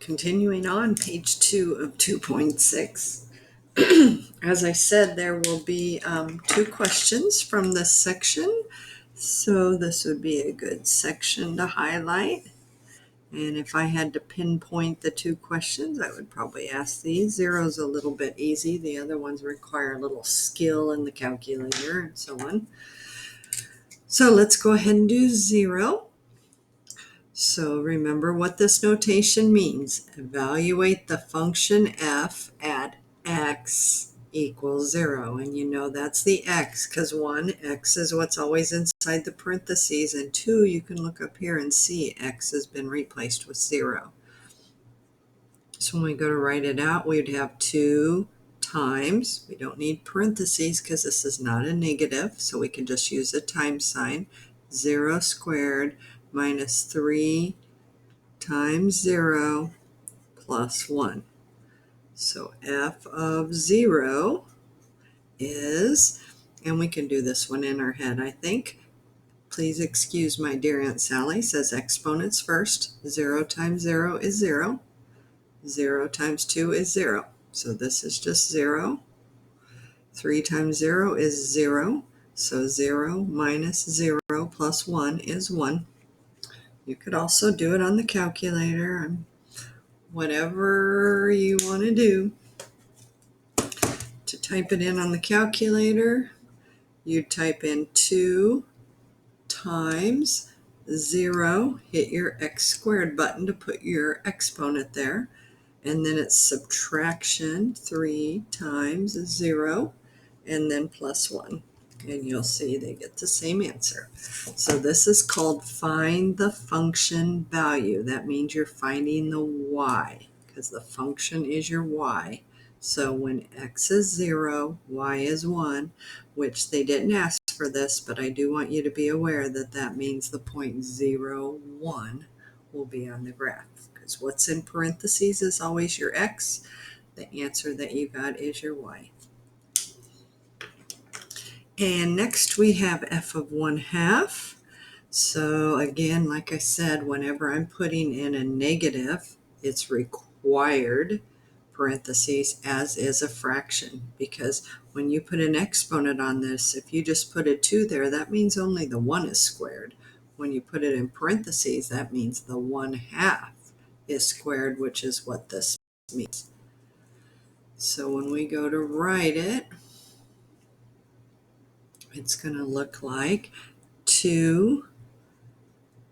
Continuing on, page 2 of 2.6. As I said, there will be 2 questions from this section. So this would be a good section to highlight. And if I had to pinpoint the 2 questions, I would probably ask these. 0 is a little bit easy. The other ones require a little skill in the calculator and so on. So let's go ahead and do 0. So remember what this notation means. Evaluate the function f at x equals 0. And you know that's the x because 1, x is what's always inside the parentheses, and 2, you can look up here and see x has been replaced with 0. So when we go to write it out, we'd have 2 times, we don't need parentheses because this is not a negative, so we can just use a times sign, 0 squared minus 3 times 0 plus 1. So f of 0 is, and we can do this one in our head, I think. Please excuse my dear Aunt Sally, says exponents first. 0 times 0 is 0. 0 times 2 is 0. So this is just 0. 3 times 0 is 0. So 0 minus 0 plus 1 is 1. You could also do it on the calculator, whatever you want to do. To type it in on the calculator, you type in 2 times 0, hit your x squared button to put your exponent there, and then it's subtraction 3 times 0, and then plus 1. And you'll see they get the same answer. So this is called find the function value. That means you're finding the y, because the function is your y. So when x is 0, y is 1, which they didn't ask for this, but I do want you to be aware that that means the point 0, 1 will be on the graph. Because what's in parentheses is always your x. The answer that you got is your y. And next we have f of 1/2. So again, like I said, whenever I'm putting in a negative, it's required parentheses, as is a fraction, because when you put an exponent on this, if you just put a 2 there, that means only the 1 is squared. When you put it in parentheses, that means the 1/2 is squared, which is what this means. So when we go to write it, it's going to look like 2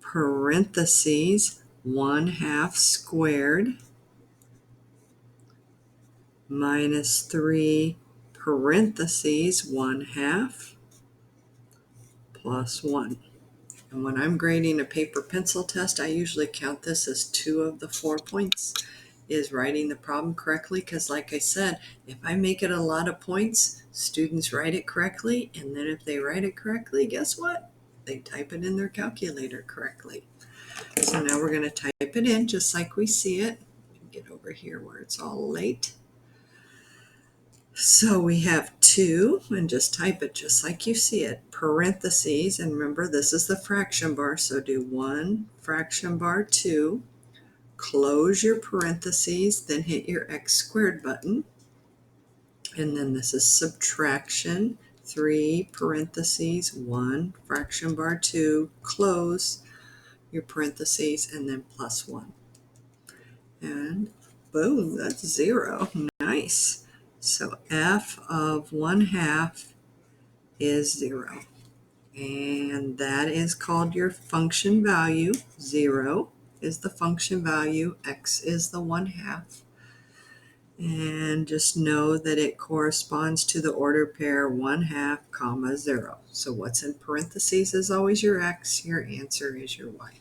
parentheses 1/2 squared minus 3 parentheses 1/2 plus 1. And when I'm grading a paper pencil test, I usually count this as 2 of the 4 points is writing the problem correctly, because like I said, if I make it a lot of points, students write it correctly, and then if they write it correctly, guess what? They type it in their calculator correctly. So now we're going to type it in just like we see it. Get over here where it's all late. So we have 2, and just type it just like you see it, parentheses, and remember this is the fraction bar, so do 1 fraction bar 2, close your parentheses, then hit your x squared button, and then this is subtraction 3 parentheses 1 fraction bar 2, close your parentheses, and then plus 1. And boom, that's 0. Nice. So f of 1/2 is 0. And that is called your function value. 0 is the function value. X is the 1/2. And just know that it corresponds to the order pair 1/2, comma 0. So what's in parentheses is always your x. Your answer is your y.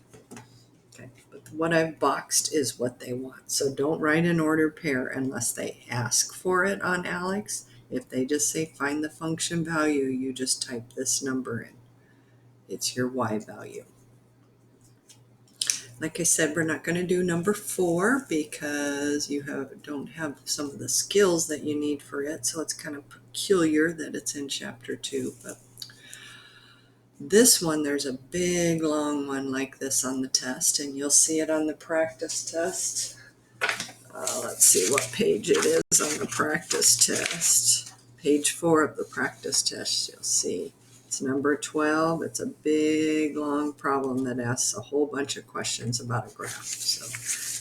Okay, but what I've boxed is what they want. So don't write an order pair unless they ask for it on Alex. If they just say find the function value, you just type this number in. It's your y value. Like I said, we're not going to do number 4 because you don't have some of the skills that you need for it. So it's kind of peculiar that it's in chapter 2. But this one, there's a big long one like this on the test, and you'll see it on the practice test. Let's see what page it is on the practice test. Page 4 of the practice test, you'll see. It's number 12. It's a big, long problem that asks a whole bunch of questions about a graph. So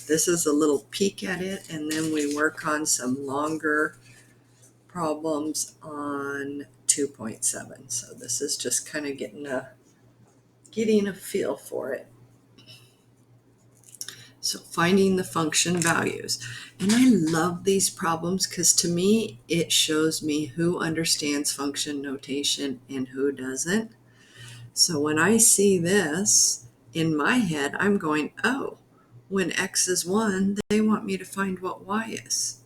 this is a little peek at it, and then we work on some longer problems on 2.7. So this is just kind of getting a feel for it. So finding the function values. And I love these problems because to me, it shows me who understands function notation and who doesn't. So when I see this in my head, I'm going, oh, when x is 1, they want me to find what y is.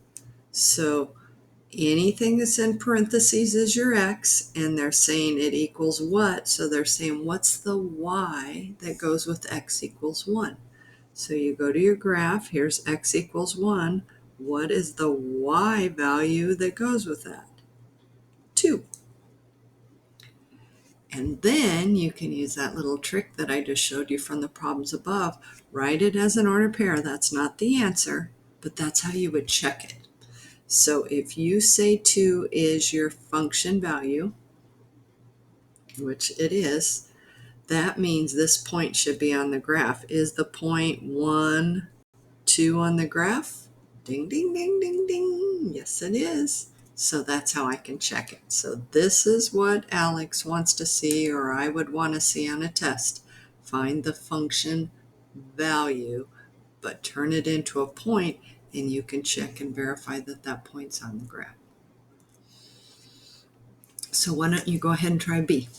So anything that's in parentheses is your x, and they're saying it equals what? So they're saying, what's the y that goes with x equals 1? So you go to your graph, here's x equals 1. What is the y value that goes with that? 2. And then you can use that little trick that I just showed you from the problems above. Write it as an ordered pair. That's not the answer, but that's how you would check it. So if you say 2 is your function value, which it is, that means this point should be on the graph. Is the point 1, 2 on the graph? Ding, ding, ding, ding, ding. Yes, it is. So that's how I can check it. So this is what Alex wants to see, or I would want to see on a test. Find the function value, but turn it into a point, and you can check and verify that that point's on the graph. So why don't you go ahead and try B?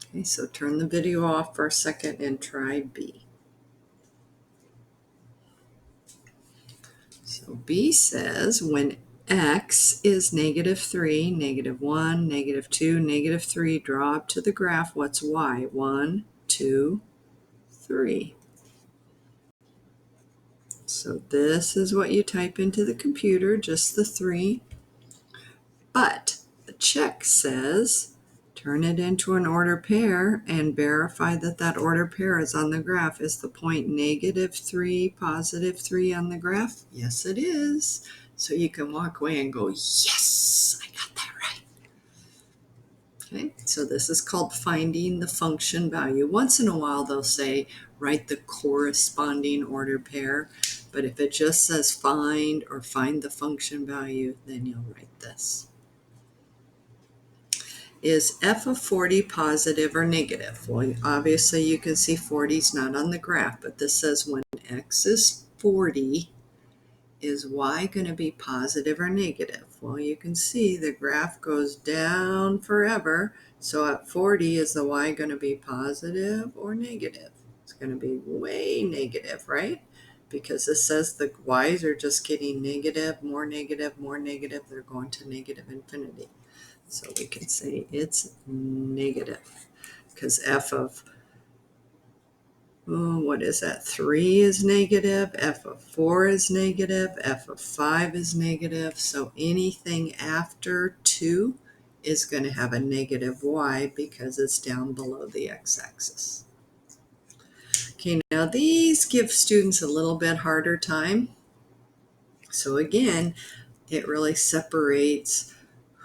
Okay, so turn the video off for a second and try B. So B says when x is -3, -1, -2, -3, draw up to the graph, what's y? 1, 2, 3. So this is what you type into the computer, just the 3. But the check says turn it into an order pair and verify that that order pair is on the graph. Is the point -3, +3 on the graph? Yes, it is. So you can walk away and go, yes, I got that right. Okay, so this is called finding the function value. Once in a while, they'll say, write the corresponding order pair. But if it just says find or find the function value, then you'll write this. Is f of 40 positive or negative? Well, obviously you can see 40 is not on the graph, but this says when x is 40, is y going to be positive or negative? Well, you can see the graph goes down forever. So at 40, is the y going to be positive or negative? It's going to be way negative, right? Because this says the y's are just getting negative, more negative, more negative. They're going to negative infinity. So we can say it's negative because f of, what is that? 3 is negative, f of 4 is negative, f of 5 is negative. So anything after 2 is going to have a negative y because it's down below the x-axis. Okay, now these give students a little bit harder time. So again, it really separates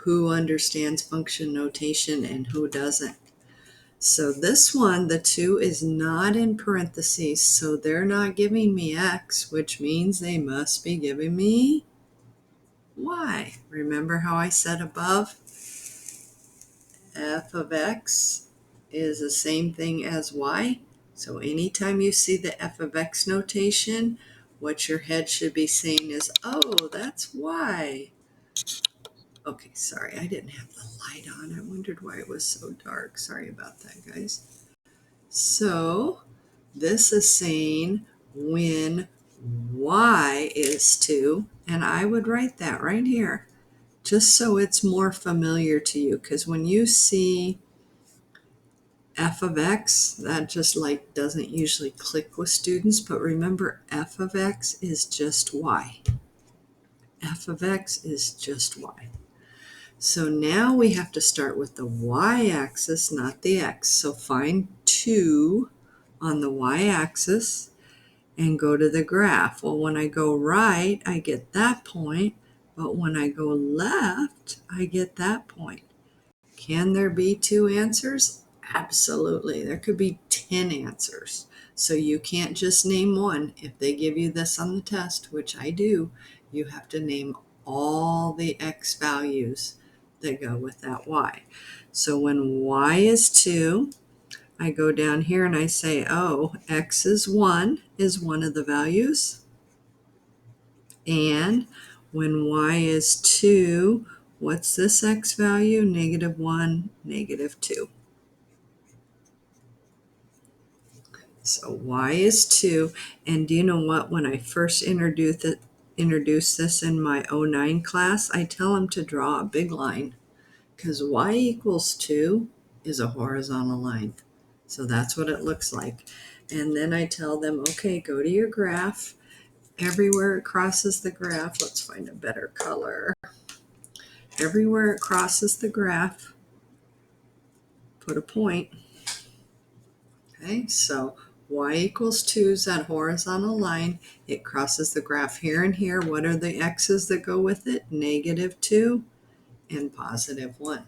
who understands function notation and who doesn't. So this one, the 2 is not in parentheses, so they're not giving me x, which means they must be giving me y. Remember how I said above? F of x is the same thing as y. So anytime you see the f of x notation, what your head should be saying is, oh, that's y. Okay, sorry, I didn't have the light on. I wondered why it was so dark. Sorry about that, guys. So this is saying when y is 2, and I would write that right here, just so it's more familiar to you, because when you see f of x, that just like doesn't usually click with students, but remember f of x is just y. F of x is just y. So now we have to start with the y-axis, not the x. So find 2 on the y-axis, and go to the graph. Well, when I go right, I get that point, but when I go left, I get that point. Can there be two answers? Absolutely. There could be 10 answers. So you can't just name one. If they give you this on the test, which I do, you have to name all the x values that go with that y. So when y is 2, I go down here and I say, oh, x is 1 of the values. And when y is 2, what's this x value? -1, -2. So y is 2. And do you know what? When I first introduced this in my 09 class, I tell them to draw a big line because y equals 2 is a horizontal line. So that's what it looks like. And then I tell them, okay, go to your graph. Everywhere it crosses the graph, let's find a better color. Everywhere it crosses the graph, put a point. Okay, so y equals 2 is that horizontal line. It crosses the graph here and here. What are the x's that go with it? -2 and +1.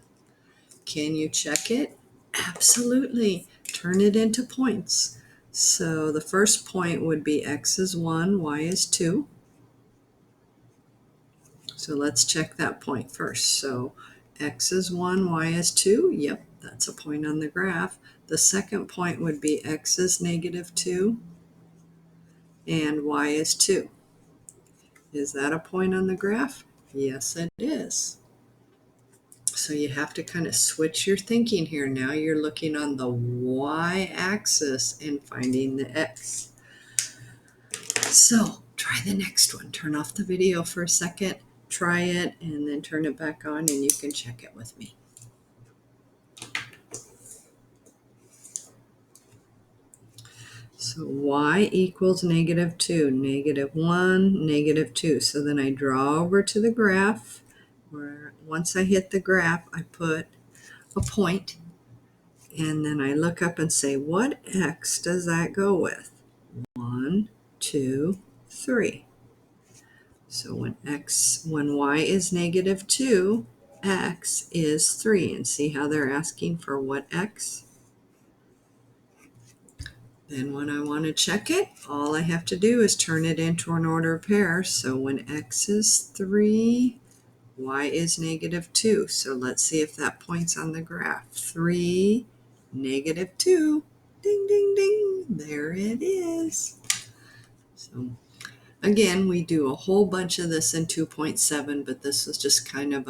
Can you check it? Absolutely. Turn it into points. So the first point would be x is 1, y is 2. So let's check that point first. So x is 1, y is 2. Yep, that's a point on the graph. The second point would be x is -2 and y is 2. Is that a point on the graph? Yes, it is. So you have to kind of switch your thinking here. Now you're looking on the y-axis and finding the x. So try the next one. Turn off the video for a second, try it, and then turn it back on and you can check it with me. So y equals -2, -1, -2. So then I draw over to the graph, where once I hit the graph, I put a point, and then I look up and say, what x does that go with? 1, 2, 3. So when y is -2, x is 3. And see how they're asking for what x? Then when I want to check it, all I have to do is turn it into an order of pairs. So when x is 3, y is -2. So let's see if that points on the graph. 3, -2. Ding, ding, ding. There it is. So again, we do a whole bunch of this in 2.7, but this is just kind of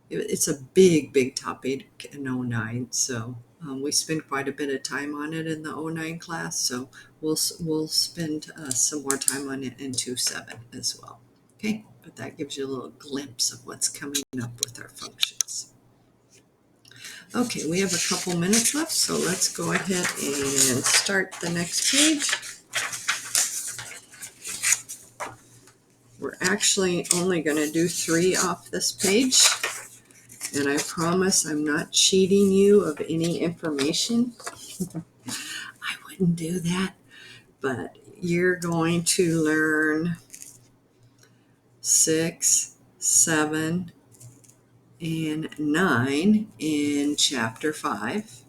it's a big topic in 09. So we spend quite a bit of time on it in the 09 class. So we'll spend some more time on it in 2.7 as well. Okay, but that gives you a little glimpse of what's coming up with our functions. Okay, we have a couple minutes left, so let's go ahead and start the next page. We're actually only going to do 3 off this page. And I promise I'm not cheating you of any information. I wouldn't do that. But you're going to learn 6, 7, and 9 in Chapter 5.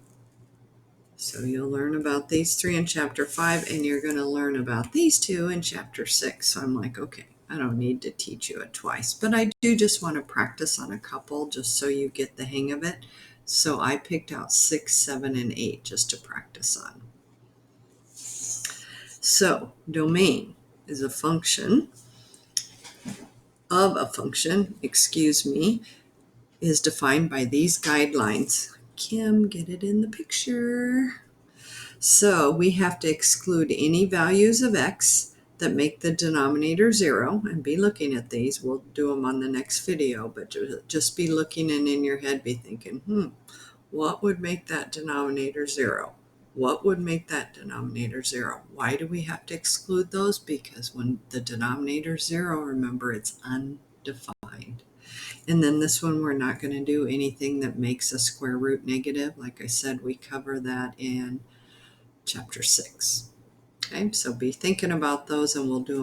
So you'll learn about these 3 in Chapter 5, and you're going to learn about these 2 in Chapter 6. So I'm like, okay, I don't need to teach you it twice, but I do just want to practice on a couple just so you get the hang of it. So I picked out 6, 7, and 8 just to practice on. So domain is a function of a function, is defined by these guidelines. Kim, get it in the picture. So we have to exclude any values of x that make the denominator 0, and be looking at these. We'll do them on the next video, but just be looking, and in your head be thinking, what would make that denominator 0? What would make that denominator 0? Why do we have to exclude those? Because when the denominator is 0, remember, it's undefined. And then this one, we're not going to do anything that makes a square root negative. Like I said, we cover that in Chapter 6. Okay, so be thinking about those and we'll do them